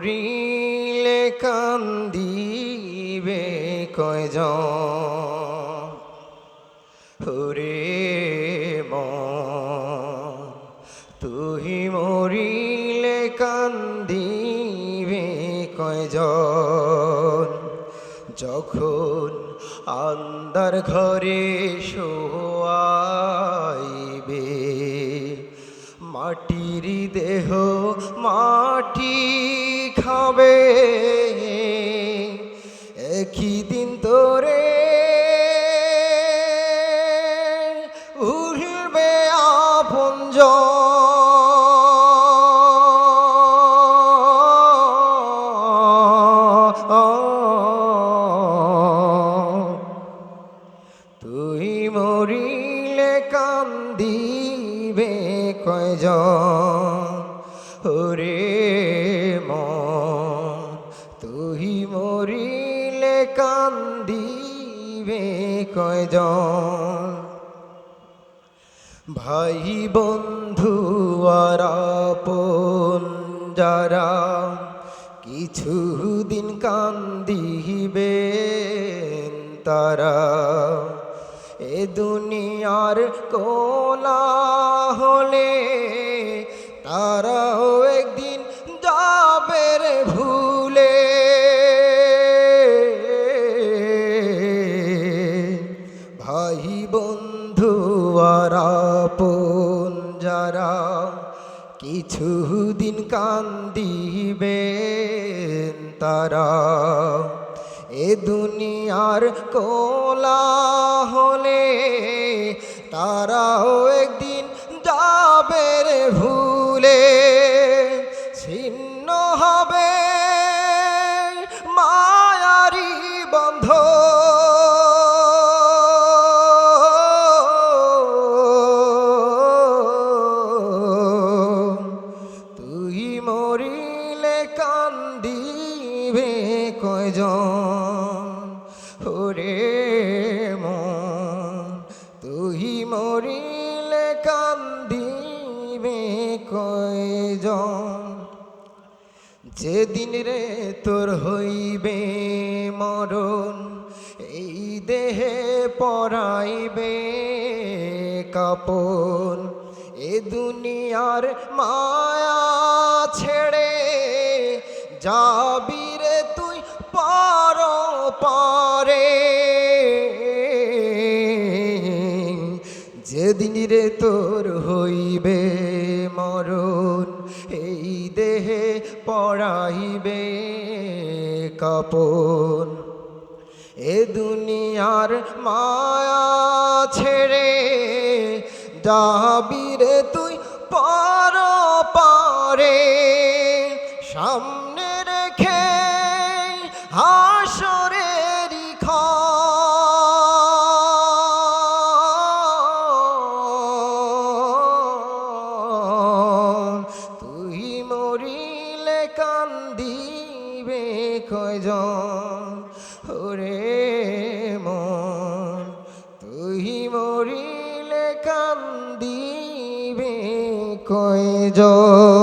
মরিলে কান্দিবে কয়জন ওরে মন তুই মরিলে কান্দিবে কয়জন যখন আন্ধার ঘরে শোয়াইবে মাটির দেহ মাটি খাবে একই দিন তোরে উঠবে আপনজন তুই মরিলে কান্দিবে কয়জন ওরে মন তুই মরিলে কান্দিবে কয়জন ভাই বন্ধু আর আপন যারা কিছুদিন কান্দিবে তারা এ দুনিয়ার কোলাহলে তারাও একদিন যাবে রে ভুলে ভাই বন্ধু আর আপন যারা কিছুদিন কান্দিবে তারা এ দুনিয়ার কোলাহলে তারাও একদিন যাবে রে ভুলে ছিন্ন হবে মায়ারি বন্ধ তুই মরিলে কান্দিবে কয়জন ওরে মন তুই মরিলে কান্দিবে কয়জন যেদিন রে তোর হইবে মরণ এই দেহে পরাইবে কাপন এ দুনিয়ার মায়া ছেড়ে যাবি রে তুই পার পারে যেদিন রে তোর হইবে মরণ এই দেহে পরাইবে কাপন এ দুনিয়ার মায়া ছেড়ে যাবি রে তুই পার পারে সামনে রেখে হাসরের তুই মরিলে কান্দিবে কয়জন ওরে মন তুই মরিলে কান্দিবে কয়জন।